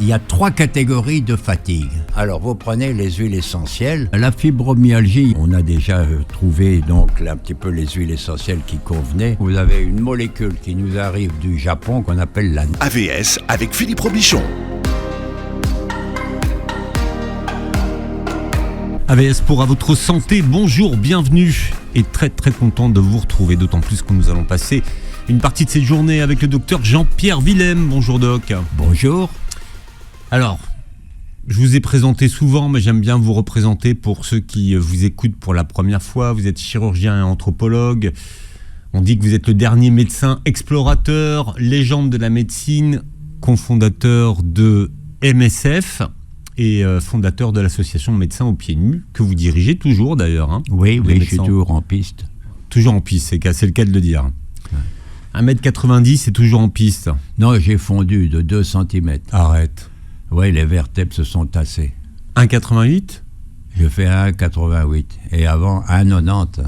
Il y a 3 catégories de fatigue. Alors, vous prenez les huiles essentielles. La fibromyalgie, on a déjà trouvé donc un petit peu les huiles essentielles qui convenaient. Vous avez une molécule qui nous arrive du Japon qu'on appelle la AVS avec Philippe Robichon. AVS pour à votre santé, bonjour, bienvenue et très content de vous retrouver, d'autant plus que nous allons passer une partie de cette journée avec le docteur Jean-Pierre Willem. Bonjour doc. Bonjour. Alors, je vous ai présenté souvent, mais j'aime bien vous représenter pour ceux qui vous écoutent pour la première fois. Vous êtes chirurgien et anthropologue. On dit que vous êtes le dernier médecin explorateur, légende de la médecine, cofondateur de MSF et fondateur de l'association Médecins aux pieds nus, que vous dirigez toujours d'ailleurs. Hein, oui, je suis toujours en piste. Toujours en piste, c'est le cas de le dire. Ouais. 1m90, c'est toujours en piste. Non, j'ai fondu de 2 cm. Arrête. Oui, les vertèbres se sont tassées. 1,88 ? Je fais 1,88. Et avant, 1,90.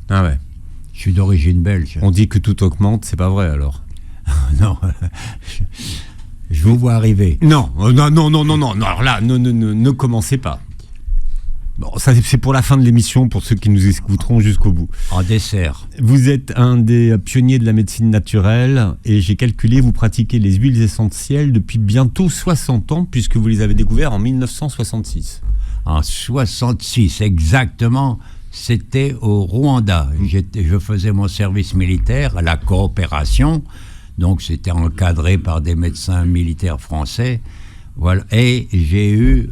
Ah ouais. Je suis d'origine belge. On dit que tout augmente, c'est pas vrai alors. Non. Je vous vois arriver. Non. Alors là, ne commencez pas. Bon, ça c'est pour la fin de l'émission, pour ceux qui nous écouteront jusqu'au bout. En dessert. Vous êtes un des pionniers de la médecine naturelle et j'ai calculé, vous pratiquez les huiles essentielles depuis bientôt 60 ans puisque vous les avez découvertes en 1966. En 66, exactement. C'était au Rwanda. Je faisais mon service militaire à la coopération. Donc c'était encadré par des médecins militaires français. Voilà. Et j'ai eu,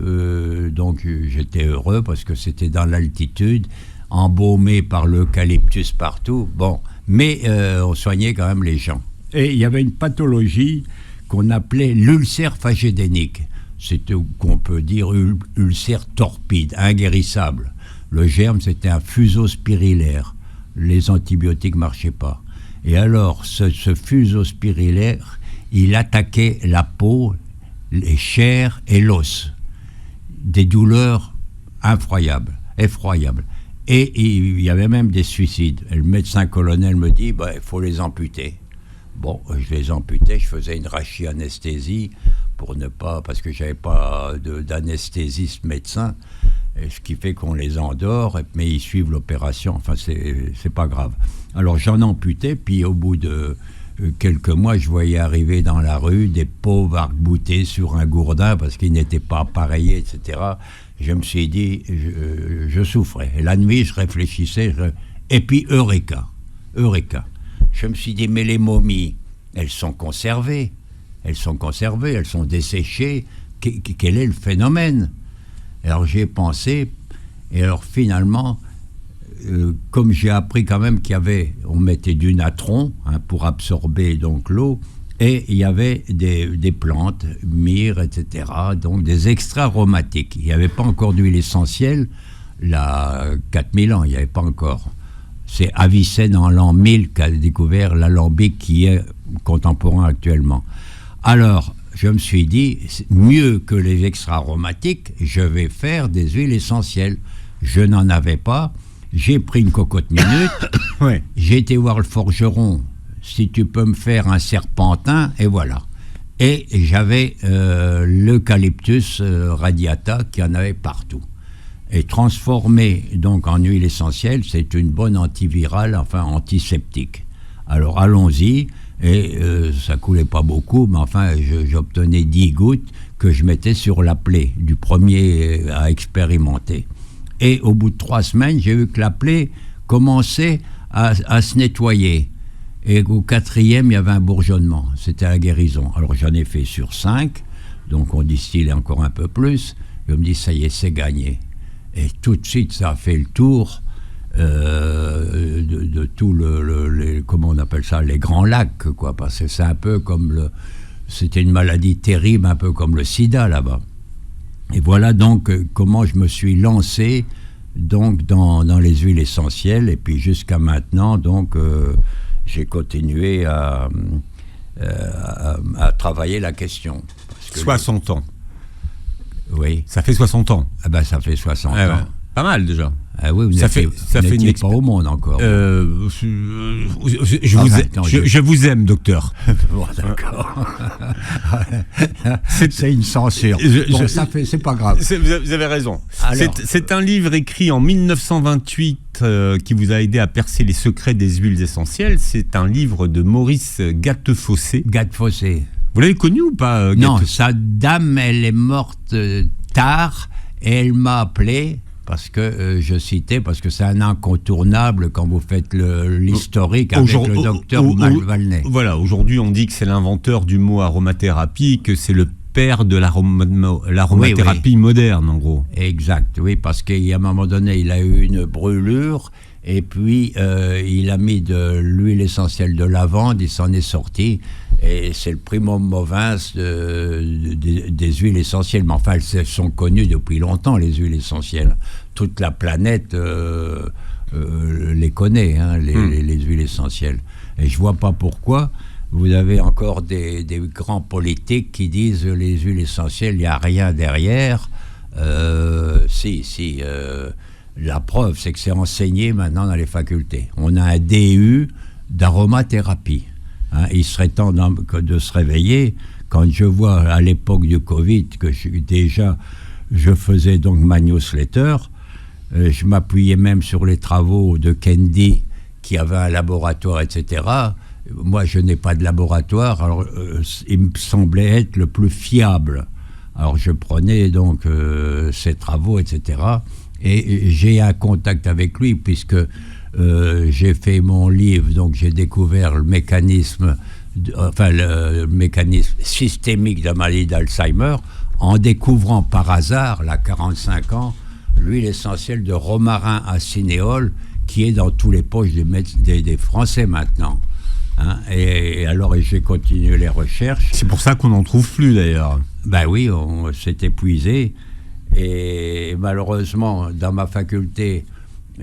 donc j'étais heureux parce que c'était dans l'altitude, embaumé par l'eucalyptus partout. Bon, mais on soignait quand même les gens. Et il y avait une pathologie qu'on appelait l'ulcère phagédénique. C'était qu'on peut dire ulcère torpide, inguérissable. Le germe, c'était un fuseau spirillaire. Les antibiotiques ne marchaient pas. Et alors, ce fuseau spirillaire, il attaquait la peau, les chairs et l'os. Des douleurs effroyables. Et il y avait même des suicides. Et le médecin colonel me dit, il faut les amputer. Bon, je les amputais, je faisais une rachianesthésie parce que j'avais pas d'anesthésiste médecin, et ce qui fait qu'on les endort, mais ils suivent l'opération, enfin c'est pas grave. Alors j'en amputais, puis au bout de quelques mois, je voyais arriver dans la rue des pauvres arc-boutés sur un gourdin parce qu'ils n'étaient pas appareillés, etc. Je me suis dit, je souffrais. Et la nuit, je réfléchissais, et puis Eureka. Je me suis dit, mais les momies, elles sont conservées, elles sont desséchées. Quel est le phénomène ? Alors j'ai pensé, et alors finalement, comme j'ai appris quand même on mettait du natron pour absorber donc l'eau, et il y avait des plantes, myrrhe, etc., donc des extraits aromatiques. Il n'y avait pas encore d'huile essentielle, là, 4000 ans, il n'y avait pas encore. C'est Avicenne en l'an 1000 qu'a découvert l'alambic qui est contemporain actuellement. Alors, je me suis dit, mieux que les extraits aromatiques, je vais faire des huiles essentielles. Je n'en avais pas. J'ai pris une cocotte minute. Ouais. J'ai été voir le forgeron. Si tu peux me faire un serpentin, et voilà. Et j'avais l'eucalyptus radiata qui en avait partout. Et transformé donc en huile essentielle, c'est une bonne antivirale, enfin antiseptique. Alors allons-y. Et ça coulait pas beaucoup, mais enfin j'obtenais 10 gouttes que je mettais sur la plaie, du premier à expérimenter. Et au bout de 3 semaines, j'ai vu que la plaie commençait à se nettoyer. Et au 4e, il y avait un bourgeonnement, c'était la guérison. Alors j'en ai fait sur 5, donc on distille encore un peu plus. Je me dis, ça y est, c'est gagné. Et tout de suite, ça a fait le tour de tout comment on appelle ça, les grands lacs, quoi, parce que c'est un peu comme c'était une maladie terrible, un peu comme le sida là-bas. Et voilà donc comment je me suis lancé donc dans les huiles essentielles, et puis jusqu'à maintenant donc j'ai continué à travailler la question. Parce que 60 ans. Oui. Ça fait 60 ans. Ah ben ça fait 60 ans. Ouais. Pas mal déjà. Ah oui, ça fait une pas au monde encore. Je vous aime, docteur. Bon, d'accord. C'est une censure. C'est pas grave. Vous avez raison. C'est un livre écrit en 1928 qui vous a aidé à percer les secrets des huiles essentielles. C'est un livre de Maurice Gattefossé. Gattefossé. Vous l'avez connu ou pas, Non, sa dame, elle est morte tard et elle m'a appelé parce que je citais, parce que c'est un incontournable quand vous faites l'historique avec le docteur Malvalnet. Voilà, aujourd'hui on dit que c'est l'inventeur du mot aromathérapie, que c'est le père de l'aromathérapie moderne en gros. Exact, oui, parce qu'à un moment donné il a eu une brûlure et puis il a mis de l'huile essentielle de lavande, il s'en est sorti. Et c'est le primum movens des huiles essentielles. Mais enfin, elles sont connues depuis longtemps, les huiles essentielles. Toute la planète les connaît, hein, les huiles essentielles. Et je ne vois pas pourquoi vous avez encore des grands politiques qui disent les huiles essentielles, il n'y a rien derrière. La preuve, c'est que c'est enseigné maintenant dans les facultés. On a un DU d'aromathérapie. Hein, il serait temps de se réveiller. Quand je vois à l'époque du Covid que je faisais donc ma newsletter, je m'appuyais même sur les travaux de Kendi qui avait un laboratoire, etc. Moi, je n'ai pas de laboratoire, alors il me semblait être le plus fiable. Alors je prenais donc ses travaux, etc. Et j'ai un contact avec lui puisque j'ai fait mon livre, donc j'ai découvert le mécanisme systémique de la maladie d'Alzheimer en découvrant par hasard, là, 45 ans, l'huile essentielle de romarin à cinéole qui est dans tous les poches des Français maintenant. Hein, et alors j'ai continué les recherches. C'est pour ça qu'on n'en trouve plus d'ailleurs. Ben oui, on s'est épuisé. Et malheureusement, dans ma faculté,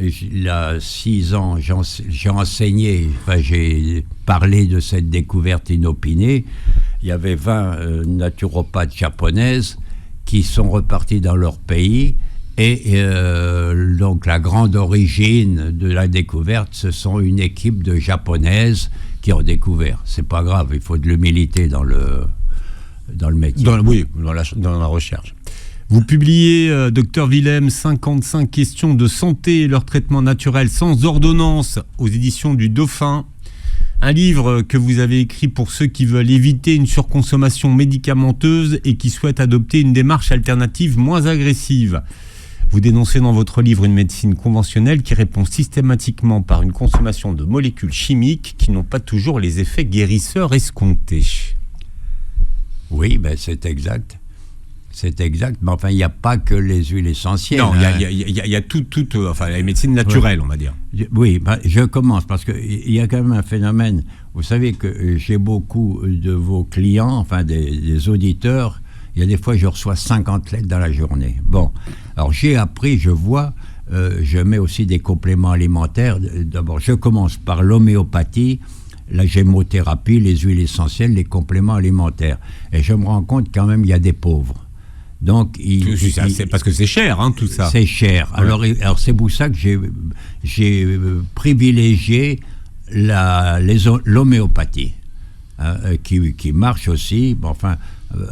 il y a 6 ans, j'ai enseigné, j'ai parlé de cette découverte inopinée. Il y avait 20 naturopathes japonaises qui sont repartis dans leur pays. Et donc la grande origine de la découverte, ce sont une équipe de japonaises qui ont découvert. C'est pas grave, il faut de l'humilité dans le métier. Dans la recherche. Vous publiez, Dr Willem, 55 questions de santé et leur traitement naturel sans ordonnance aux éditions du Dauphin. Un livre que vous avez écrit pour ceux qui veulent éviter une surconsommation médicamenteuse et qui souhaitent adopter une démarche alternative moins agressive. Vous dénoncez dans votre livre une médecine conventionnelle qui répond systématiquement par une consommation de molécules chimiques qui n'ont pas toujours les effets guérisseurs escomptés. Oui, ben c'est exact. C'est exact, mais enfin, il n'y a pas que les huiles essentielles. Non, il y a tout, enfin, la médecine naturelle, on va dire. Oui, ben, je commence, parce qu'il y a quand même un phénomène. Vous savez que j'ai beaucoup de vos clients, enfin, des auditeurs. Il y a des fois, je reçois 50 lettres dans la journée. Bon, alors j'ai appris, je vois, je mets aussi des compléments alimentaires. D'abord, je commence par l'homéopathie, la gémothérapie, les huiles essentielles, les compléments alimentaires. Et je me rends compte quand même, il y a des pauvres. Donc, c'est parce que c'est cher, hein, tout ça. C'est cher. Ouais. Alors c'est pour ça que j'ai privilégié l'homéopathie, qui marche aussi, enfin,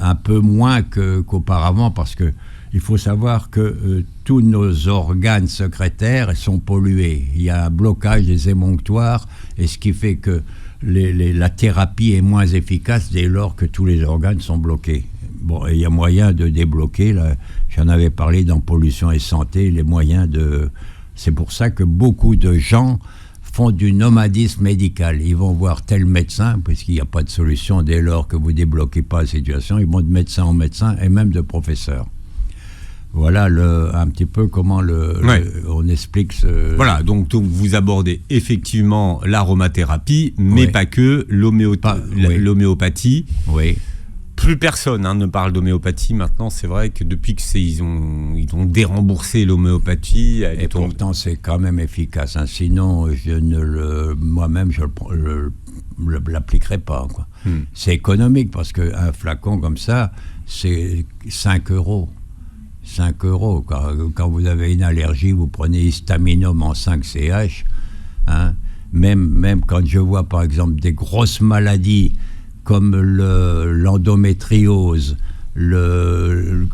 un peu moins qu'auparavant, parce que il faut savoir que tous nos organes sécrétaires sont pollués. Il y a un blocage des émonctoires, et ce qui fait que la thérapie est moins efficace dès lors que tous les organes sont bloqués. Bon, il y a moyen de débloquer, là, j'en avais parlé dans Pollution et Santé, les moyens de... C'est pour ça que beaucoup de gens font du nomadisme médical. Ils vont voir tel médecin, puisqu'il n'y a pas de solution dès lors que vous ne débloquez pas la situation, ils vont de médecin en médecin et même de professeur. Voilà un petit peu comment on explique ce... Voilà, donc vous abordez effectivement l'aromathérapie, mais pas que, l'homéopathie. Oui. Plus personne ne parle d'homéopathie maintenant. C'est vrai que depuis qu'ils ont déremboursé l'homéopathie... Et pourtant, c'est quand même efficace. Hein. Sinon, moi-même, je ne l'appliquerai pas. Quoi. C'est économique parce qu'un flacon comme ça, c'est 5 €. 5 euros. Quand vous avez une allergie, vous prenez Histaminum en 5 CH. Hein. Même quand je vois, par exemple, des grosses maladies comme l'endométriose, le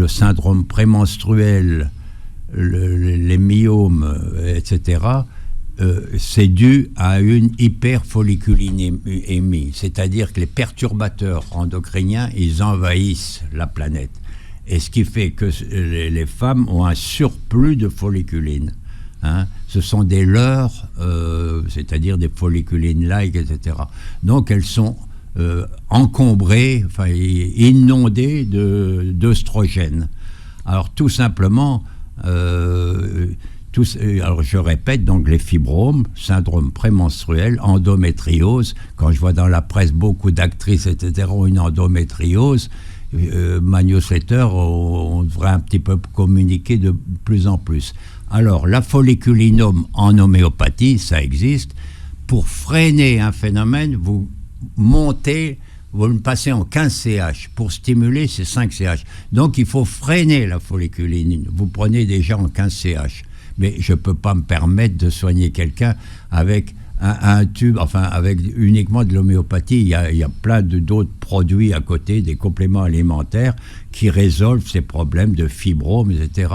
syndrome prémenstruel, les myomes, etc., c'est dû à une hyperfolliculinémie, c'est-à-dire que les perturbateurs endocriniens, ils envahissent la planète. Et ce qui fait que les femmes ont un surplus de folliculine. Hein. Ce sont des leurres, c'est-à-dire des folliculines-like, etc. Donc elles sont encombrées, enfin inondées d'œstrogènes. Alors tout simplement, alors je répète, donc les fibromes, syndrome prémenstruel, endométriose. Quand je vois dans la presse beaucoup d'actrices, etc., ont une endométriose, ma newsletter, on devrait un petit peu communiquer de plus en plus. Alors, la folliculinome en homéopathie, ça existe. Pour freiner un phénomène, vous le passez en 15 CH. Pour stimuler, c'est 5 CH. Donc, il faut freiner la folliculine. Vous prenez déjà en 15 CH. Mais je ne peux pas me permettre de soigner quelqu'un avec un tube, enfin, avec uniquement de l'homéopathie. Il y a plein d'autres produits à côté, des compléments alimentaires qui résolvent ces problèmes de fibromes, etc.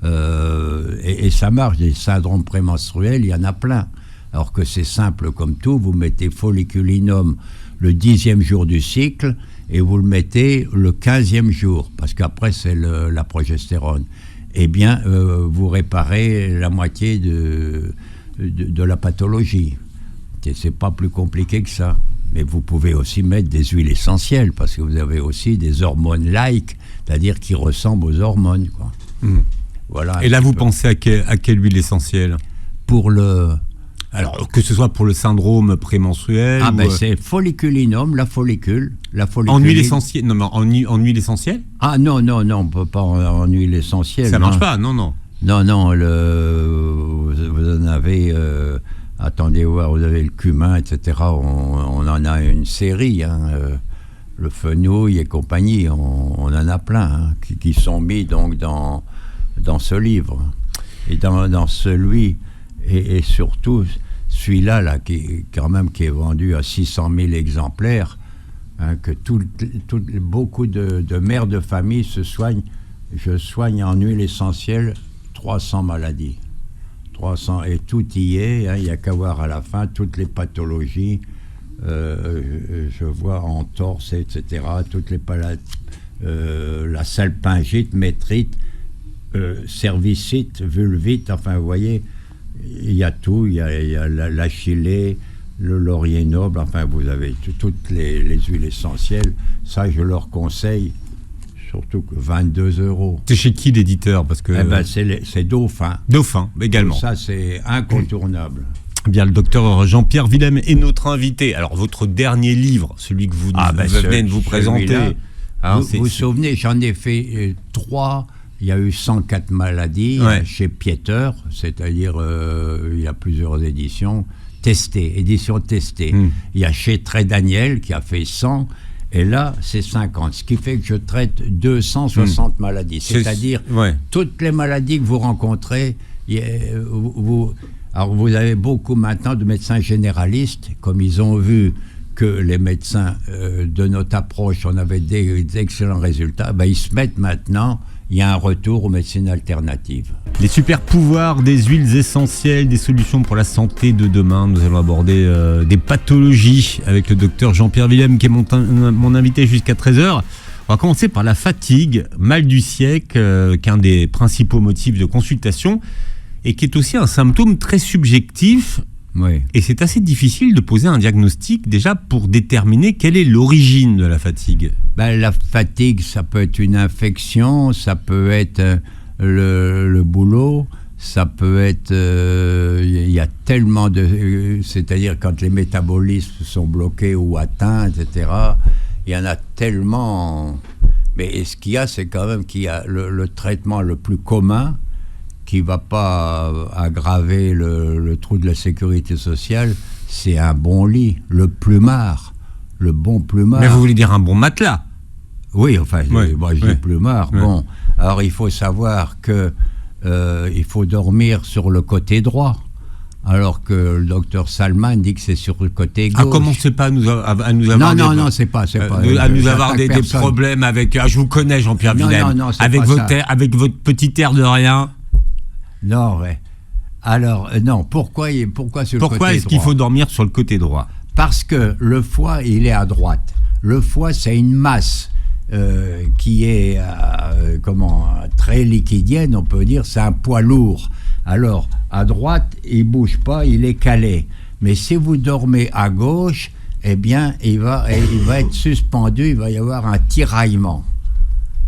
Et ça marche. Des syndromes prémenstruels, il y en a plein. Alors que c'est simple comme tout, vous mettez folliculinum le 10e jour du cycle et vous le mettez le 15e jour, parce qu'après c'est la progestérone. Eh bien, vous réparez la moitié de la pathologie. C'est pas plus compliqué que ça. Mais vous pouvez aussi mettre des huiles essentielles, parce que vous avez aussi des hormones-like, c'est-à-dire qui ressemblent aux hormones, quoi. Voilà. Et là, vous pensez à quelle huile essentielle ? Alors, que ce soit pour le syndrome prémenstruel c'est folliculinum, la follicule. En huile essentielle ? Non, mais en huile essentielle ? Ah non, pas en huile essentielle. Ça marche pas, non. Non, vous en avez... attendez voir, vous avez le cumin, etc. On en a une série, hein, le fenouil et compagnie, on en a plein, hein, qui sont mis donc dans ce livre. Et dans celui... Et surtout, celui-là, qui est vendu à 600 000 exemplaires, hein, que beaucoup de mères de famille se soignent. Je soigne en huile essentielle 300 maladies. 300, et tout y est, hein, il n'y a qu'à voir à la fin toutes les pathologies. Je vois entorse, etc., toutes les la salpingite, métrite, cervicite, vulvite, enfin, vous voyez... Il y a tout, il y a l'achillée, le laurier noble, enfin vous avez toutes les huiles essentielles. Ça, je leur conseille, surtout que 22 €. C'est chez qui l'éditeur ? Parce que c'est Dauphin. Dauphin, également. Donc ça, c'est incontournable. Bien, le docteur Jean-Pierre Willem est notre invité. Alors, votre dernier livre, celui que vous venez de vous présenter. Vous vous souvenez, j'en ai fait 3... Il y a eu 104 maladies chez Pieter, c'est-à-dire il y a plusieurs éditions éditions testées. Il y a chez Très Daniel qui a fait 100, et là c'est 50, ce qui fait que je traite 260 maladies, c'est-à-dire toutes les maladies que vous rencontrez. Alors vous avez beaucoup maintenant de médecins généralistes, comme ils ont vu que les médecins de notre approche, on avait des excellents résultats, ils se mettent maintenant... Il y a un retour aux médecines alternatives. Les super pouvoirs des huiles essentielles, des solutions pour la santé de demain. Nous allons aborder des pathologies avec le docteur Jean-Pierre Willem, qui est mon invité jusqu'à 13h. On va commencer par la fatigue, mal du siècle, qui est un des principaux motifs de consultation et qui est aussi un symptôme très subjectif. Oui. Et c'est assez difficile de poser un diagnostic déjà pour déterminer quelle est l'origine de la fatigue. La fatigue, ça peut être une infection, ça peut être le boulot, ça peut être... Il y a tellement de... c'est-à-dire quand les métabolismes sont bloqués ou atteints, etc. Il y en a tellement... Mais ce qu'il y a, c'est quand même qu'il y a le traitement le plus commun, qui ne va pas aggraver le trou de la sécurité sociale, c'est un bon lit, le plumard, le bon plumard. Mais vous voulez dire un bon matelas ? Oui, enfin, moi je dis plumard. Ouais. Bon, alors il faut savoir que il faut dormir sur le côté droit, alors que le docteur Salman dit que c'est sur le côté gauche. Ah, commencez pas à nous avoir non, c'est pas. à nous avoir des problèmes avec. Je vous connais, Jean-Pierre Villem. Non, avec votre petit air de rien. Non, ouais. Alors, non, pourquoi sur le côté droit? Pourquoi est-ce qu'il faut dormir sur le côté droit? Parce que le foie, il est à droite. Le foie, c'est une masse qui est très liquidienne, on peut dire, c'est un poids lourd. Alors, à droite, il bouge pas, il est calé. Mais si vous dormez à gauche, eh bien, il va être suspendu, il va y avoir un tiraillement.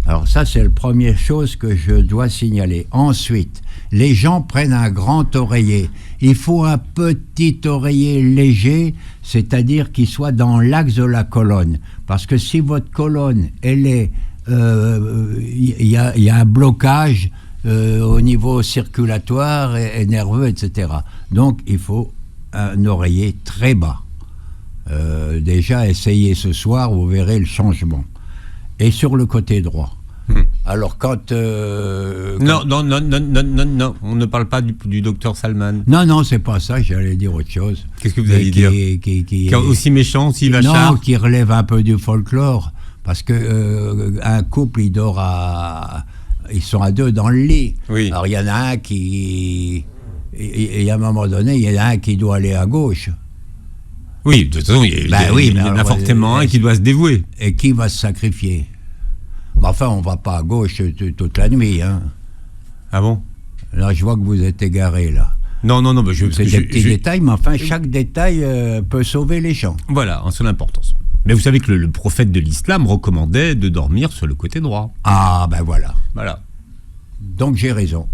Alors ça, c'est la première chose que je dois signaler. Ensuite, les gens prennent un grand oreiller. Il faut un petit oreiller léger, c'est-à-dire qu'il soit dans l'axe de la colonne. Parce que si votre colonne, elle est... Il y a un blocage au niveau circulatoire et nerveux, etc. Donc, il faut un oreiller très bas. Déjà, essayez ce soir, vous verrez le changement. Et sur le côté droit. Alors Non, on ne parle pas du docteur Salman. Non, c'est pas ça, j'allais dire autre chose. Qu'est-ce que vous allez dire qui est aussi méchant, aussi vachard? Non, qui relève un peu du folklore. Parce que un couple, ils sont à deux dans le lit. Oui. Alors il y en a un qui... Et à un moment donné, il y en a un qui doit aller à gauche. Oui, de toute façon, il y en a forcément un qui doit se dévouer. Et qui va se sacrifier? Mais enfin, on ne va pas à gauche toute la nuit. Hein. Ah bon? Là, je vois que vous êtes égaré, là. Non, c'est des petits détails, mais enfin, chaque détail peut sauver les gens. Voilà, en son importance. Mais vous savez que le prophète de l'islam recommandait de dormir sur le côté droit. Ah, ben voilà. Voilà. Donc j'ai raison.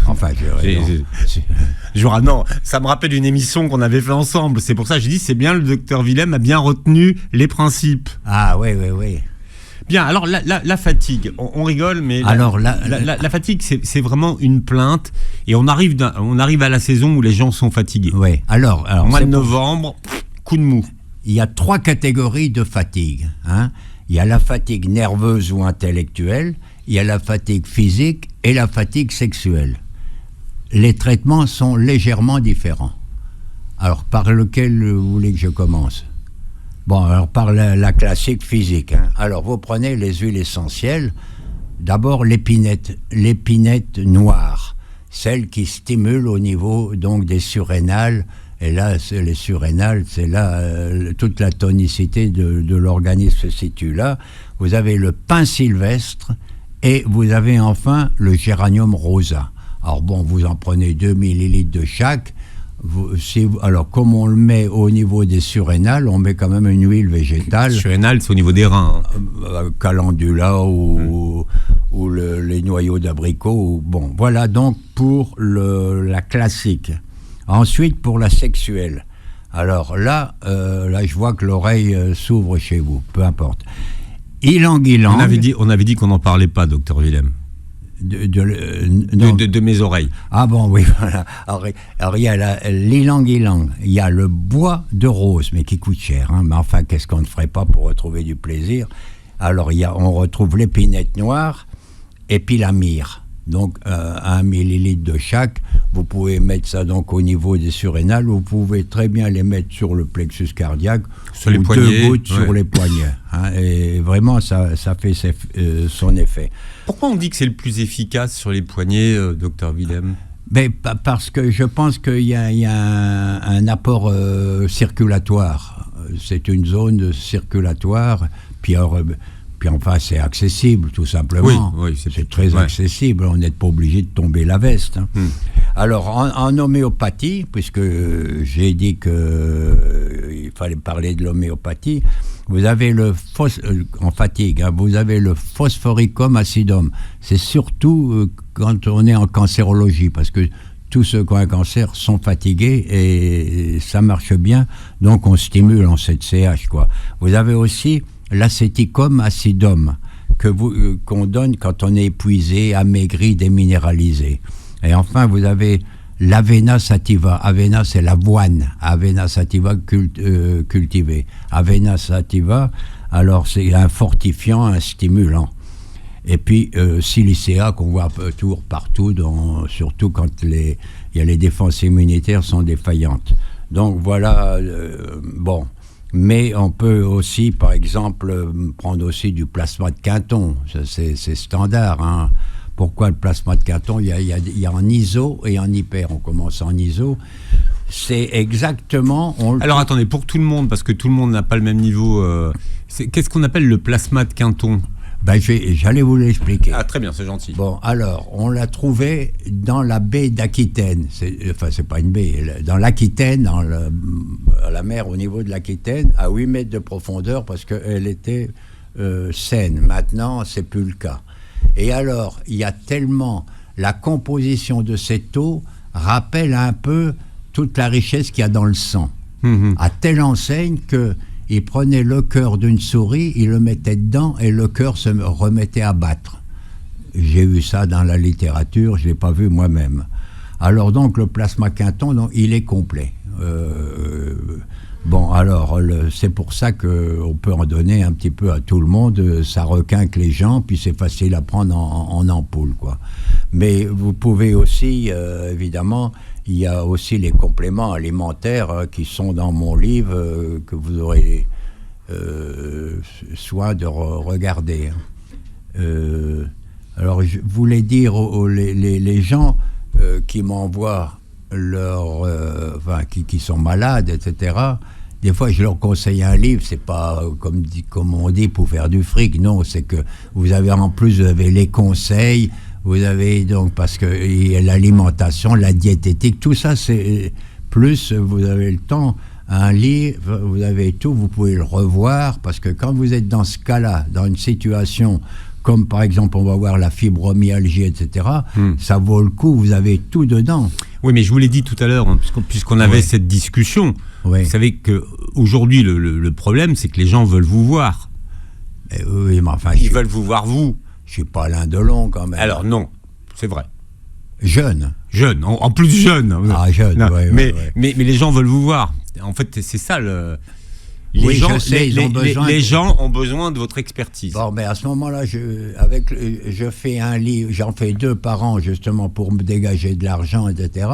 Enfin, j'ai raison. Non, ça me rappelle une émission qu'on avait fait ensemble. C'est pour ça que j'ai dit, c'est bien, le docteur Villem a bien retenu les principes. Ah, oui. Bien, alors la fatigue, on rigole, mais alors, la fatigue, c'est vraiment une plainte, et on arrive à la saison où les gens sont fatigués. Oui, alors mois de novembre, coup de mou. Il y a 3 catégories de fatigue. Hein. Il y a la fatigue nerveuse ou intellectuelle, il y a la fatigue physique et la fatigue sexuelle. Les traitements sont légèrement différents. Alors, par lequel vous voulez que je commence? Bon, alors par la classique physique. Hein. Alors, vous prenez les huiles essentielles. D'abord, l'épinette noire, celle qui stimule au niveau donc des surrénales. Et là, les surrénales, c'est là toute la tonicité de l'organisme se situe là. Vous avez le pin sylvestre et vous avez enfin le géranium rosa. Alors bon, vous en prenez 2 millilitres de chaque. Alors, comme on le met au niveau des surrénales, on met quand même une huile végétale. Surrénale, c'est au niveau des reins. Calendula ou les noyaux d'abricot. Bon, voilà donc pour la classique. Ensuite, pour la sexuelle. Alors là, je vois que l'oreille s'ouvre chez vous, peu importe. Ylang-ylang. On avait dit qu'on n'en parlait pas, docteur Villem. De mes oreilles. Ah bon, oui, voilà. Alors il y a l'ylang-ylang, il y a le bois de rose, mais qui coûte cher. Hein. Mais enfin, qu'est-ce qu'on ne ferait pas pour retrouver du plaisir? Alors on retrouve l'épinette noire et puis la myrrhe. Donc 1 millilitre de chaque. Vous pouvez mettre ça donc au niveau des surrénales. Vous pouvez très bien les mettre sur le plexus cardiaque sur les poignets, 2 gouttes sur les poignets. Hein, et vraiment, ça fait son effet. Pourquoi on dit que c'est le plus efficace sur les poignets, docteur Villem? Parce que je pense qu'il y a un apport circulatoire. C'est une zone circulatoire. Puis enfin, c'est accessible, tout simplement. Oui, c'est très accessible. On n'est pas obligé de tomber la veste. Hein. Alors, en homéopathie, puisque j'ai dit qu'il fallait parler de l'homéopathie, vous avez en fatigue, hein, vous avez le phosphoricum acidum. C'est surtout quand on est en cancérologie, parce que tous ceux qui ont un cancer sont fatigués et ça marche bien. Donc, on stimule en ZCH, quoi. Vous avez aussi l'acéticum acidum qu'on donne quand on est épuisé, amaigri, déminéralisé. Et enfin, vous avez l'Avena sativa. Avena, c'est l'avoine. Avena sativa cultivée. Avena sativa, alors c'est un fortifiant, un stimulant. Et puis Silicea qu'on voit toujours partout, surtout quand il y a les défenses immunitaires sont défaillantes. Donc voilà, bon. Mais on peut aussi, par exemple, prendre aussi du plasma de Quinton. C'est standard, hein. Pourquoi le plasma de Quinton ? Il y a en iso et en hyper. On commence en iso. C'est exactement... Alors attendez, pour tout le monde, parce que tout le monde n'a pas le même niveau, qu'est-ce qu'on appelle le plasma de Quinton ? Ben, j'allais vous l'expliquer. Ah, très bien, c'est gentil. Bon, alors, on l'a trouvé dans la baie d'Aquitaine. C'est pas une baie. Dans l'Aquitaine, à la mer au niveau de l'Aquitaine, à 8 mètres de profondeur, parce qu'elle était saine. Maintenant, c'est plus le cas. Et alors, il y a tellement... La composition de cette eau rappelle un peu toute la richesse qu'il y a dans le sang. À telle enseigne que... Il prenait le cœur d'une souris, il le mettait dedans et le cœur se remettait à battre. J'ai vu ça dans la littérature, je ne l'ai pas vu moi-même. Alors donc le plasma Quinton, donc, il est complet. Bon, alors c'est pour ça qu'on peut en donner un petit peu à tout le monde, ça requinque les gens, puis c'est facile à prendre en ampoule, quoi. Mais vous pouvez aussi, évidemment... Il y a aussi les compléments alimentaires qui sont dans mon livre que vous aurez soin de regarder. Alors, je voulais dire les gens qui m'envoient qui sont malades, etc. Des fois, je leur conseille un livre. C'est pas comme on dit pour faire du fric. Non, c'est que vous avez les conseils. Vous avez donc, parce que l'alimentation, la diététique, tout ça, c'est plus, vous avez le temps, un livre, vous avez tout, vous pouvez le revoir, parce que quand vous êtes dans ce cas-là, dans une situation comme par exemple, on va voir la fibromyalgie, etc., ça vaut le coup, vous avez tout dedans. Oui, mais je vous l'ai dit tout à l'heure, hein, puisqu'on avait cette discussion, vous savez qu'aujourd'hui, le problème, c'est que les gens veulent vous voir. Oui, mais enfin... Ils veulent vous voir, vous. Je suis pas Alain Delon, quand même. Alors non, c'est vrai. Jeune, en plus jeune. Ah, jeune, non, oui. Mais les gens veulent vous voir. En fait, c'est ça Les gens ont besoin de votre expertise. Bon, mais à ce moment-là, je fais un livre, j'en fais 2 par an, justement, pour me dégager de l'argent, etc.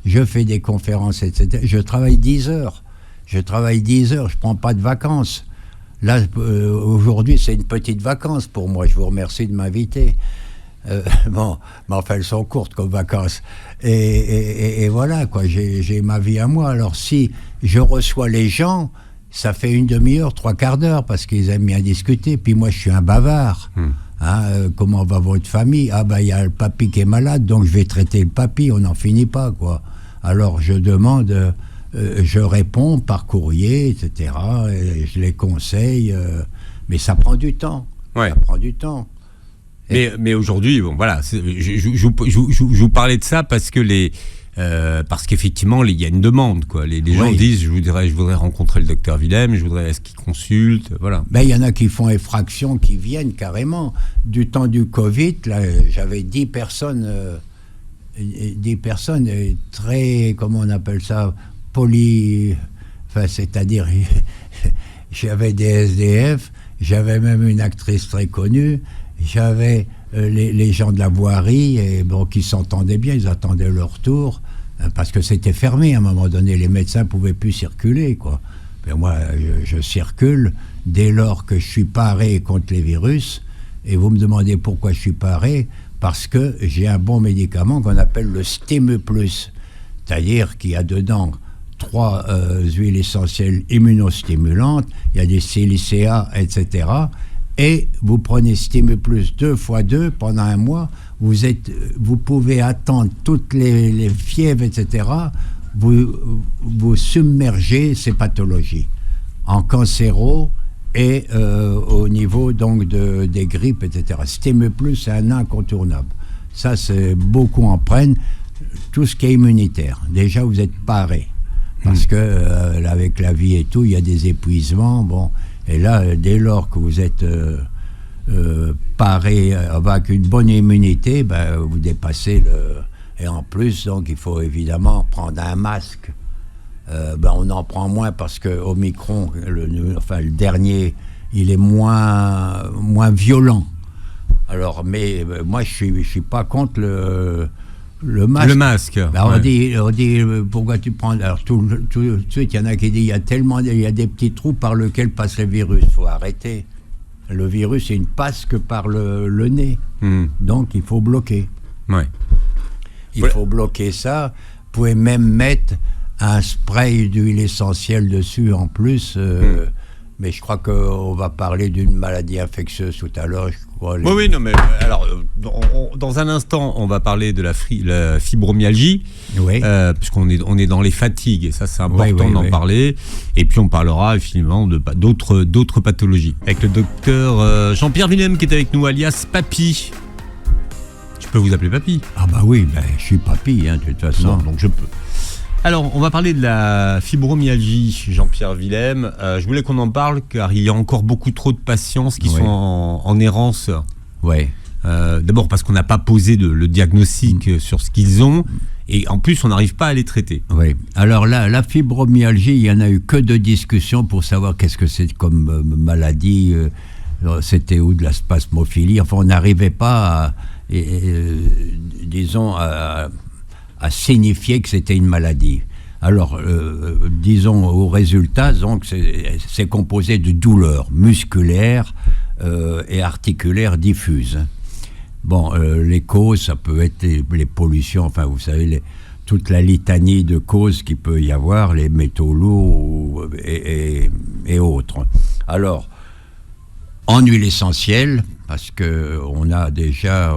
Je fais des conférences, etc. Je travaille 10 heures. Je prends pas de vacances. Là, aujourd'hui, c'est une petite vacance pour moi. Je vous remercie de m'inviter. Bon, mais enfin, elles sont courtes comme vacances. Et voilà, quoi. J'ai ma vie à moi. Alors, si je reçois les gens, ça fait 1 demi-heure, 3/4 d'heure, parce qu'ils aiment bien discuter. Puis moi, je suis un bavard. Comment va votre famille ? Ah, ben, il y a le papy qui est malade, donc je vais traiter le papy. On n'en finit pas, quoi. Alors, je demande... je réponds par courrier, etc. Et je les conseille, mais ça prend du temps. Ouais. Ça prend du temps. Mais aujourd'hui, bon, voilà, je vous parlais de ça parce que parce qu'effectivement, il y a une demande, quoi. Les gens disent, je voudrais rencontrer le docteur Willem, est-ce qu'il consulte, voilà. Ben, il y en a qui font effraction, qui viennent carrément. Du temps du Covid, là, j'avais 10 personnes très, comment on appelle ça, c'est-à-dire j'avais des SDF, j'avais même une actrice très connue, j'avais les gens de la voirie et bon, qui s'entendaient bien, ils attendaient leur tour parce que c'était fermé à un moment donné, les médecins pouvaient plus circuler, quoi. Mais moi je circule dès lors que je suis paré contre les virus. Et vous me demandez pourquoi je suis paré? Parce que j'ai un bon médicament qu'on appelle le Stimu+, c'est-à-dire qu'il y a dedans 3 huiles essentielles immunostimulantes, il y a des silicea, etc. Et vous prenez Stimu+, 2 fois 2 pendant 1 mois, vous pouvez attendre toutes les fièvres, etc. Vous submergez ces pathologies en cancéro et au niveau donc des grippes, etc. Stimu+, c'est un incontournable. Ça, c'est beaucoup en prennent. Tout ce qui est immunitaire. Déjà, vous êtes paré. Parce que avec la vie et tout, il y a des épuisements. Bon, et là, dès lors que vous êtes paré avec une bonne immunité, ben, vous dépassez Et en plus, donc, il faut évidemment prendre un masque. On en prend moins parce que Omicron, le dernier, il est moins violent. Alors, mais moi, je suis pas contre le masque. Le masque. On dit, pourquoi tu prends. Alors, tout de suite, il y en a qui disent il y a des petits trous par lesquels passe le virus. Il faut arrêter. Le virus, il ne passe que par le nez. Donc, il faut bloquer. Ouais. Il faut bloquer ça. Vous pouvez même mettre un spray d'huile essentielle dessus en plus. Mais je crois qu'on va parler d'une maladie infectieuse tout à l'heure. Oui, non, mais alors, dans un instant, on va parler de la fibromyalgie, puisqu'on est dans les fatigues, et ça, c'est important d'en parler. Et puis, on parlera finalement d'autres pathologies. Avec le docteur Jean-Pierre Willem, qui est avec nous, alias Papy. Je peux vous appeler Papy? Ah bah oui, je suis Papy, de toute façon. Bon, donc je peux. Alors, on va parler de la fibromyalgie, Jean-Pierre Willem. Je voulais qu'on en parle, car il y a encore beaucoup trop de patients qui sont en errance. Oui. D'abord parce qu'on n'a pas posé le diagnostic sur ce qu'ils ont, et en plus, on n'arrive pas à les traiter. Oui. Alors là, la fibromyalgie, il n'y en a eu que de discussions pour savoir qu'est-ce que c'est comme maladie. C'était ou de la spasmophilie. Enfin, on n'arrivait pas à signifier que c'était une maladie. Alors, disons au résultat, donc c'est composé de douleurs musculaires et articulaires diffuses. Bon, les causes, ça peut être les pollutions, enfin vous savez, toute la litanie de causes qu'il peut y avoir, les métaux lourds et autres. Alors, en huile essentielle, parce qu'on a déjà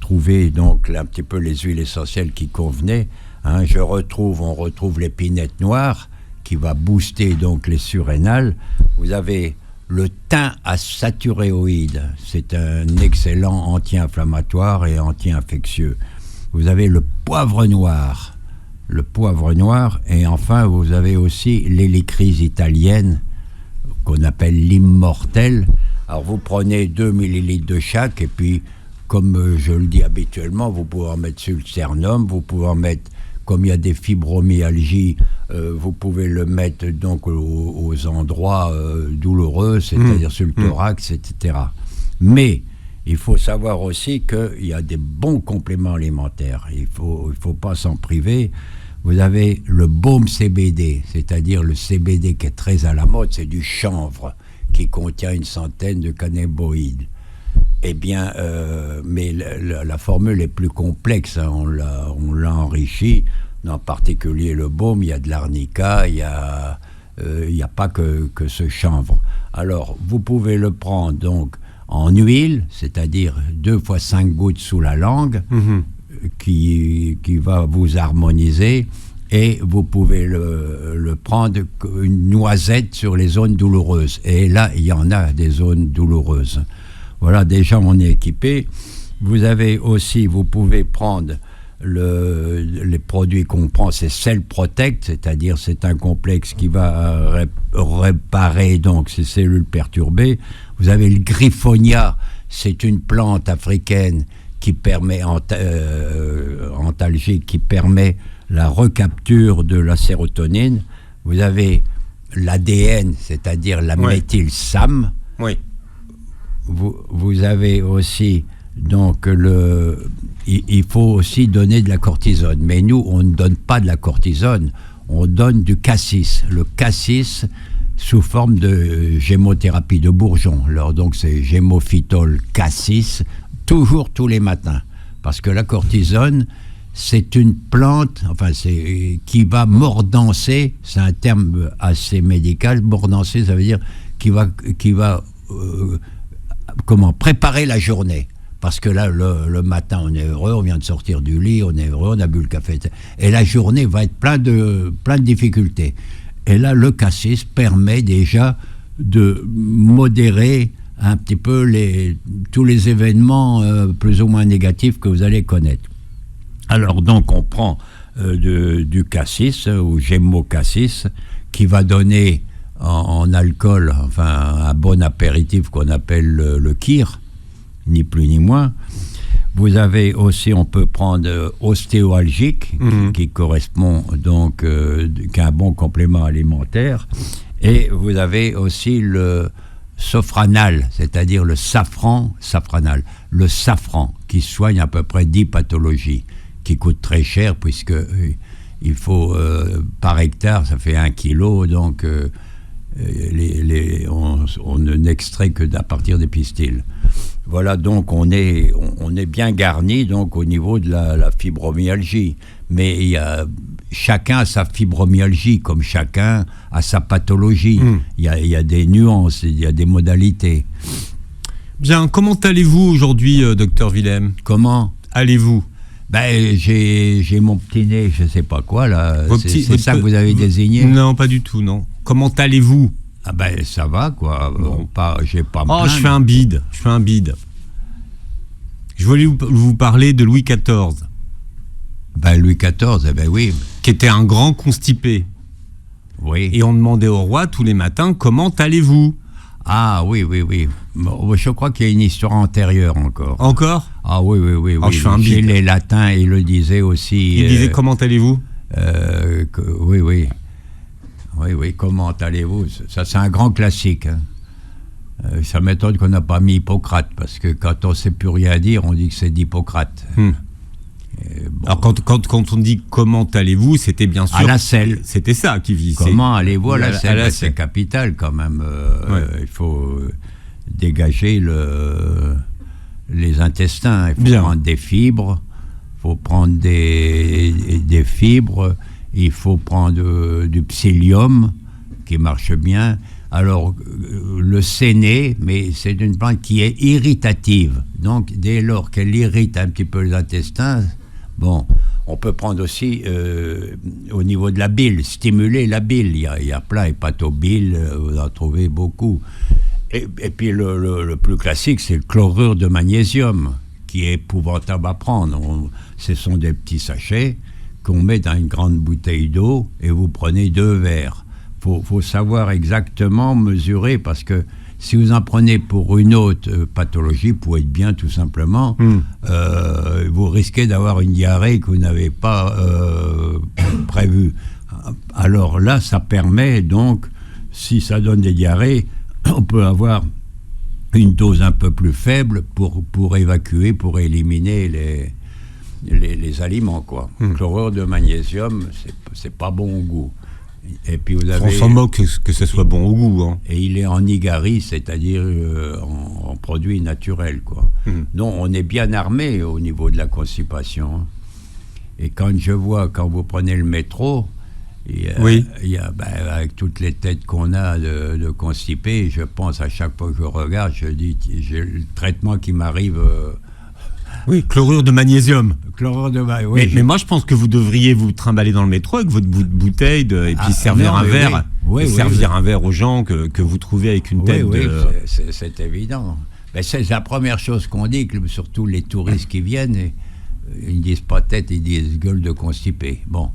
trouvé donc un petit peu les huiles essentielles qui convenaient. On retrouve l'épinette noire qui va booster donc les surrénales. Vous avez le thym acéturéoïde, c'est un excellent anti-inflammatoire et anti-infectieux. Vous avez le poivre noir, et enfin vous avez aussi l'hélicryse italienne qu'on appelle l'immortel. Alors vous prenez 2 millilitres de chaque, et puis comme je le dis habituellement, vous pouvez en mettre sur le sternum, vous pouvez en mettre, comme il y a des fibromyalgies, vous pouvez le mettre donc aux endroits douloureux, c'est-à-dire sur le thorax, etc. Mais il faut savoir aussi qu'il y a des bons compléments alimentaires, il faut pas s'en priver. Vous avez le baume CBD, c'est-à-dire le CBD qui est très à la mode, c'est du chanvre qui contient une centaine de cannabinoïdes. Eh bien, mais la formule est plus complexe, on l'a enrichi. En particulier le baume, il y a de l'arnica, il y a pas que ce chanvre. Alors, vous pouvez le prendre donc en huile, c'est-à-dire 2 fois 5 gouttes sous la langue, qui va vous harmoniser, et vous pouvez le prendre une noisette sur les zones douloureuses. Et là, il y en a des zones douloureuses. Voilà, déjà on est équipé. Vous pouvez prendre les produits qu'on prend, c'est Cell Protect, c'est-à-dire c'est un complexe qui va réparer donc ces cellules perturbées. Vous avez le Griffonia, c'est une plante africaine qui permet antalgique, qui permet la recapture de la sérotonine. Vous avez l'ADN, c'est-à-dire la méthylsam. Oui. Vous avez aussi donc il faut aussi donner de la cortisone, mais nous on ne donne pas de la cortisone, on donne du cassis. Le cassis sous forme de gémothérapie de bourgeon. Alors donc c'est gémophytol cassis, toujours tous les matins, parce que la cortisone c'est une plante, qui va mordancer, c'est un terme assez médical. Mordancer, ça veut dire qui va préparer la journée. Parce que là, le matin, on est heureux, on vient de sortir du lit, on est heureux, on a bu le café. Et la journée va être plein de difficultés. Et là, le cassis permet déjà de modérer un petit peu tous les événements plus ou moins négatifs que vous allez connaître. Alors donc, on prend du cassis, ou gémocassis, qui va donner en alcool, un bon apéritif qu'on appelle le kir, ni plus ni moins. Vous avez aussi, on peut prendre ostéoalgique, qui correspond donc qu'un bon complément alimentaire. Et vous avez aussi le safranal, c'est-à-dire le safranal, le safran, qui soigne à peu près 10 pathologies, qui coûte très cher, puisque il faut, par hectare, ça fait 1 kilo, donc on n'extrait que à partir des pistils. Voilà, donc on est bien garni donc au niveau de la fibromyalgie. Mais chacun a sa fibromyalgie, comme chacun a sa pathologie. Il y a des nuances, il y a des modalités. Bien, comment allez-vous aujourd'hui, docteur Willem? Comment allez-vous? J'ai mon petit nez, je ne sais pas quoi, là. C'est ça que vous avez désigné? Non, pas du tout, non. Comment allez-vous? Ça va, quoi. Bon. J'ai pas je fais un bide. Je voulais vous parler de Louis XIV. Louis XIV, oui. Qui était un grand constipé. Oui. Et on demandait au roi tous les matins, comment allez-vous? Ah oui. Je crois qu'il y a une histoire antérieure encore. Encore? Ah oui. Je fais un bide. Chez les latins, ils le disaient aussi. Ils disaient comment allez-vous? Oui, comment allez-vous? Ça, c'est un grand classique. Hein. Ça m'étonne qu'on n'a pas mis Hippocrate, parce que quand on ne sait plus rien dire, on dit que c'est d'Hippocrate. Bon. Alors quand on dit comment allez-vous, c'était bien sûr... À la selle. C'était ça qui visait. Comment allez-vous à la selle? C'est selle. capital quand même. Il faut dégager les intestins. Il faut prendre des fibres. Il faut prendre des fibres. Il faut prendre du psyllium qui marche bien. Alors, le séné, mais c'est une plante qui est irritative. Donc, dès lors qu'elle irrite un petit peu les intestins, on peut prendre aussi au niveau de la bile, stimuler la bile. Il y a plein, hépatobile, vous en trouvez beaucoup. Et puis, le plus classique, c'est le chlorure de magnésium, qui est épouvantable à prendre. Ce sont des petits sachets qu'on met dans une grande bouteille d'eau et vous prenez 2 verres. Faut savoir exactement mesurer, parce que si vous en prenez pour une autre pathologie, pour être bien tout simplement, vous risquez d'avoir une diarrhée que vous n'avez pas prévue. Alors là, ça permet donc, si ça donne des diarrhées, on peut avoir une dose un peu plus faible pour évacuer, pour éliminer les aliments, quoi. Chlorure de magnésium, c'est pas bon au goût. Et puis vous avez, on s'en moque que ce soit bon au goût. Hein. Et il est en Igarie, c'est-à-dire en produit naturel, quoi. Donc on est bien armé au niveau de la constipation. Hein. Et quand vous prenez le métro, avec toutes les têtes qu'on a de constipés, je pense à chaque fois que je regarde, je dis, j'ai le traitement qui m'arrive. Oui, chlorure de magnésium. Oui, mais moi, je pense que vous devriez vous trimballer dans le métro avec votre bouteille et puis servir un verre. Un verre aux gens que vous trouvez avec une tête de... c'est évident. Mais c'est la première chose qu'on dit, surtout les touristes qui viennent, ils ne disent pas tête, ils disent gueule de constipé. Bon,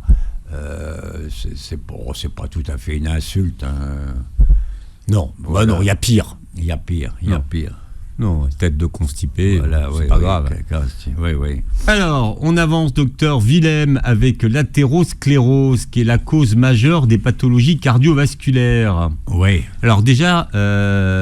c'est pas tout à fait une insulte. Hein. Non, non, il y a pire. Il y a pire. Non, tête de constipé, c'est pas grave. Oui. Alors, on avance, docteur Willem, avec l'athérosclérose, qui est la cause majeure des pathologies cardiovasculaires. Oui. Alors déjà,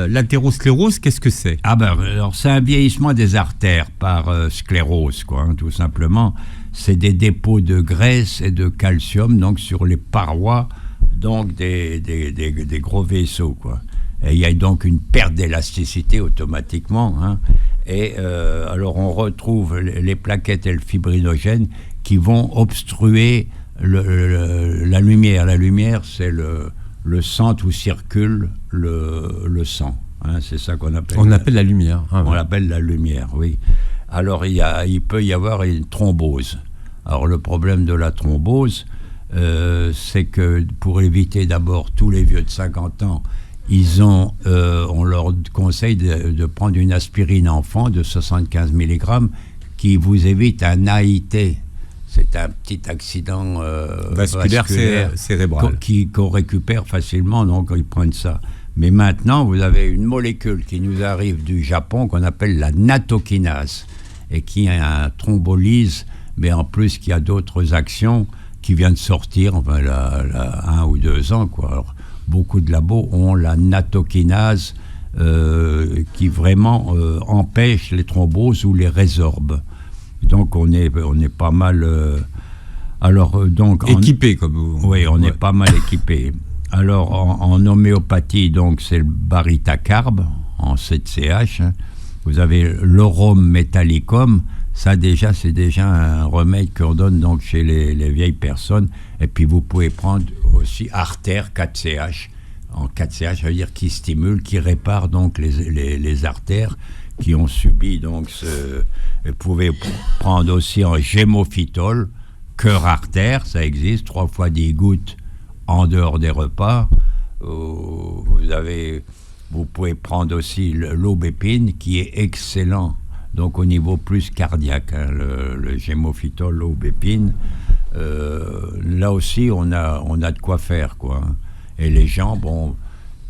l'athérosclérose, qu'est-ce que c'est? Alors c'est un vieillissement des artères par sclérose, quoi, tout simplement. C'est des dépôts de graisse et de calcium, donc sur les parois, donc des gros vaisseaux, quoi. Et il y a donc une perte d'élasticité automatiquement. Hein. Et alors on retrouve les plaquettes et le fibrinogène qui vont obstruer la lumière. La lumière, c'est le centre où circule le sang. Hein, c'est ça qu'on appelle. On appelle la lumière. On l'appelle la lumière, oui. Alors il peut y avoir une thrombose. Alors le problème de la thrombose, c'est que pour éviter d'abord tous les vieux de 50 ans, on leur conseille de prendre une aspirine enfant de 75 mg qui vous évite un AIT. C'est un petit accident vasculaire cérébral qu'on récupère facilement, donc ils prennent ça. Mais maintenant, vous avez une molécule qui nous arrive du Japon qu'on appelle la nattokinase. et qui thrombolyse, mais en plus qui a d'autres actions qui viennent de sortir, enfin, 1 ou 2 ans, quoi. Alors, beaucoup de labos ont la natokinase qui vraiment empêche les thromboses ou les résorbe. Donc on est pas mal équipé comme vous. Oui, on est pas mal équipé. Alors en homéopathie, donc c'est le baritacarbe en 7CH. Vous avez l'aurum metallicum. Ça déjà, c'est déjà un remède qu'on donne donc chez les vieilles personnes. Et puis vous pouvez prendre aussi artère 4CH. En 4CH, ça veut dire qui stimule, qui répare donc les artères qui ont subi donc Vous pouvez prendre aussi en gémophytol, cœur-artère, ça existe, 3 fois 10 gouttes en dehors des repas. Vous pouvez prendre aussi l'aubépine qui est excellent, donc au niveau plus cardiaque, hein, le gémophytol, l'aubépine. Là aussi, on a de quoi faire, quoi. Et les gens,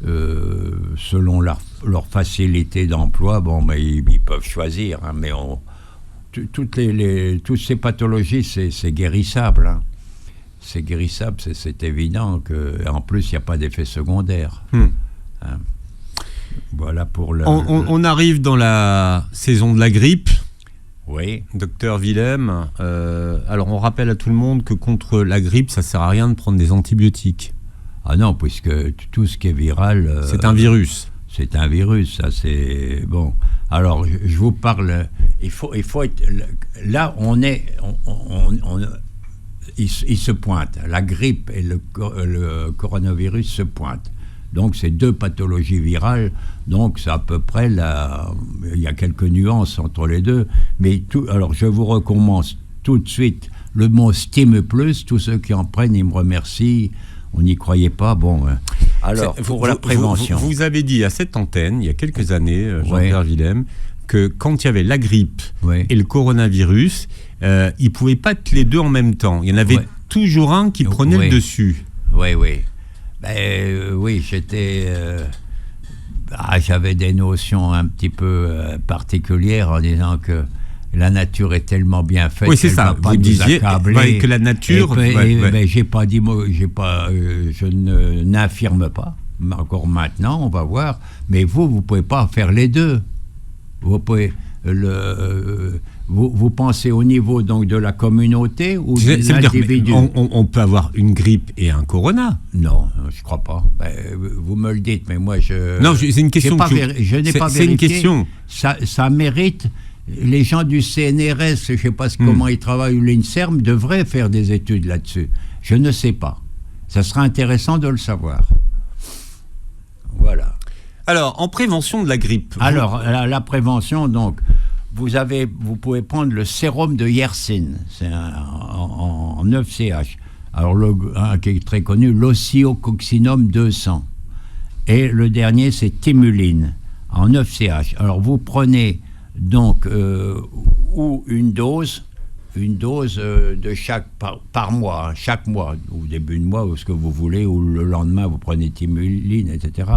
selon leur facilité d'emploi, ils peuvent choisir, hein, mais toutes ces pathologies, c'est guérissable. Hein. C'est guérissable, c'est évident qu'en plus, il n'y a pas d'effet secondaire. Hein. Voilà pour on arrive dans la saison de la grippe. Oui. Docteur Willem, alors on rappelle à tout le monde que contre la grippe, ça ne sert à rien de prendre des antibiotiques. Ah non, puisque tout ce qui est viral... c'est un virus. C'est un virus, ça c'est... Bon, alors je vous parle... Il faut être... Là, il se pointe. La grippe et le coronavirus se pointent. Donc c'est 2 pathologies virales, donc c'est à peu près il y a quelques nuances entre les deux. Mais alors je vous recommence tout de suite le mot Stime Plus. Tous ceux qui en prennent, ils me remercient. On n'y croyait pas. Bon, alors, pour la prévention. Vous avez dit à cette antenne, il y a quelques années, Jean-Pierre Willem, que quand il y avait la grippe et le coronavirus, ils ne pouvaient pas être les deux en même temps. Il y en avait toujours un qui prenait le dessus. Oui. Oui, j'avais des notions un petit peu particulières en disant que la nature est tellement bien faite. Oui, c'est ça. Vous disiez que la nature. J'ai pas dit, je n'affirme pas. Encore maintenant, on va voir. Mais vous pouvez pas faire les deux. Vous pouvez vous pensez au niveau donc de la communauté ou de l'individu? On peut avoir une grippe et un corona. Non, je crois pas. Vous me le dites, mais moi je. Non, c'est une question. Je n'ai pas vérifié. C'est une question. Ça mérite. Les gens du CNRS, je ne sais pas comment ils travaillent, ou l'INSERM, devraient faire des études là-dessus. Je ne sais pas. Ça sera intéressant de le savoir. Voilà. Alors, en prévention de la grippe. Alors, la prévention, donc, vous pouvez prendre le sérum de Yersin. C'est en 9CH. Alors, un qui est très connu, l'Ocyococcinum 200. Et le dernier, c'est Timuline, en 9CH. Alors, vous prenez donc ou une dose de chaque par mois, chaque mois, au début de mois, ou ce que vous voulez, ou le lendemain, vous prenez Timuline, etc.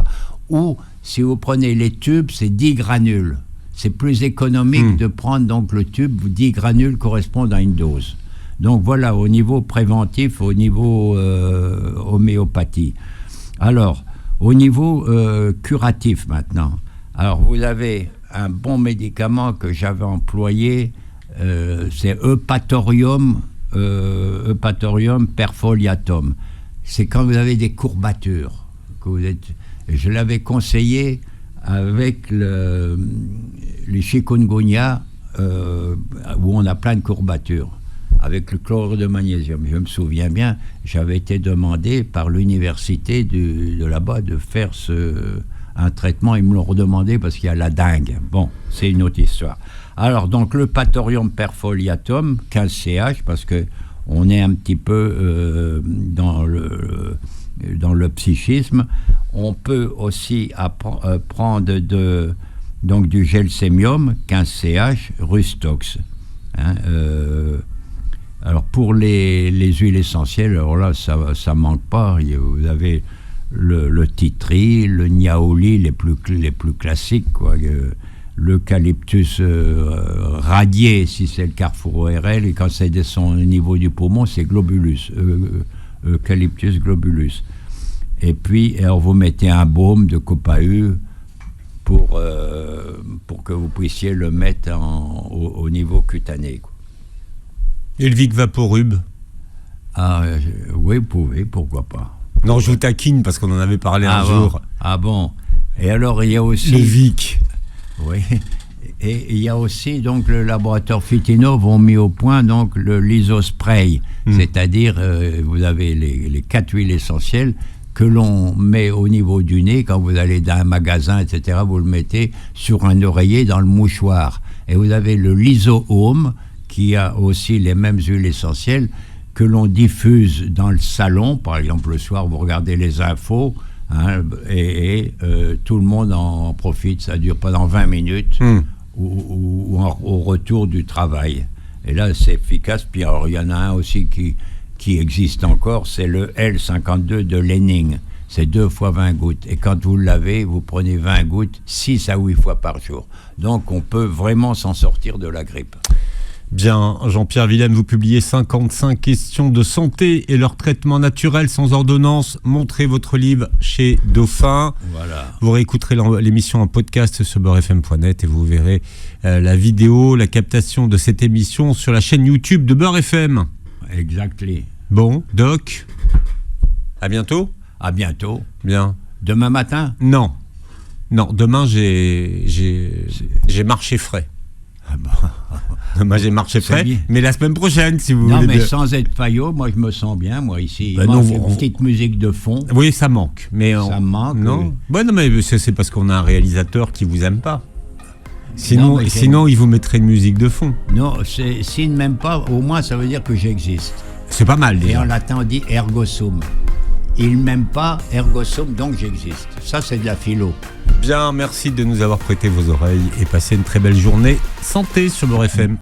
Ou, si vous prenez les tubes, c'est 10 granules. C'est plus économique de prendre donc le tube, 10 granules correspondent à une dose. Donc voilà, au niveau préventif, au niveau homéopathie. Alors, au niveau curatif maintenant. Alors, vous avez un bon médicament que j'avais employé, c'est Eupatorium perfoliatum. C'est quand vous avez des courbatures. Je l'avais conseillé avec les chikungunya, où on a plein de courbatures, avec le chlorure de magnésium. Je me souviens bien, j'avais été demandé par l'université de là-bas de faire un traitement. Ils me l'ont redemandé parce qu'il y a la dengue. Bon, c'est une autre histoire. Alors, donc, le Eupatorium perfoliatum, 15CH, parce qu'on est un petit peu dans le psychisme. On peut aussi prendre du gelsémium, 15CH, Rustox. Hein, alors, pour les huiles essentielles, alors là, ça manque pas. Vous avez le titri, le niaouli, les plus classiques, quoi. l'eucalyptus radié, si c'est le carrefour ORL, et quand ça descend au niveau du poumon, c'est globulus, eucalyptus globulus. Et puis, alors, vous mettez un baume de copahu pour que vous puissiez le mettre au niveau cutané, quoi. Et le Vic Vaporub? Oui, vous pouvez, pourquoi pas. Non, je vous taquine parce qu'on en avait parlé un jour. Ah bon. Et alors, il y a aussi... Le Vic. Oui. Et il y a aussi, donc, le laboratoire Fitinov ont mis au point, donc, le lysospray. C'est-à-dire, vous avez les 4 huiles essentielles que l'on met au niveau du nez. Quand vous allez dans un magasin, etc., vous le mettez sur un oreiller dans le mouchoir. Et vous avez le lysohome, qui a aussi les mêmes huiles essentielles, que l'on diffuse dans le salon. Par exemple, le soir, vous regardez les infos, hein, et tout le monde en profite. Ça dure pendant 20 minutes ou au retour du travail. Et là, c'est efficace. Puis alors, il y en a un aussi qui existe encore, c'est le L52 de Lenning. C'est 2 fois 20 gouttes. Et quand vous l'avez, vous prenez 20 gouttes 6 à 8 fois par jour. Donc, on peut vraiment s'en sortir de la grippe. Bien, Jean-Pierre Willem, vous publiez 55 questions de santé et leur traitement naturel sans ordonnance. Montrez votre livre chez Dauphin. Voilà. Vous réécouterez l'émission en podcast sur beurrefm.net et vous verrez la vidéo, la captation de cette émission sur la chaîne YouTube de Beurre FM. Exactly. Bon, Doc, à bientôt. À bientôt. Bien. Demain matin? Non, demain j'ai marché frais. Ah bon. Demain j'ai marché frais, bien. mais la semaine prochaine, si vous voulez. Non, mais sans être Fayot, moi je me sens bien, moi ici. Ben Il non, manque une petite musique de fond. Oui, ça manque. Mais Ça manque. Non. Oui. Ouais, non, mais c'est parce qu'on a un réalisateur qui vous aime pas. Sinon, Non, sinon il vous mettrait une musique de fond. Non, s'il ne m'aime pas, au moins ça veut dire que j'existe. C'est pas mal Et déjà. en latin on dit ergo sum. Il ne m'aime pas, ergo sum, donc j'existe. Ça c'est de la philo. Bien, merci de nous avoir prêté vos oreilles et passez une très belle journée. Santé sur Beurre FM.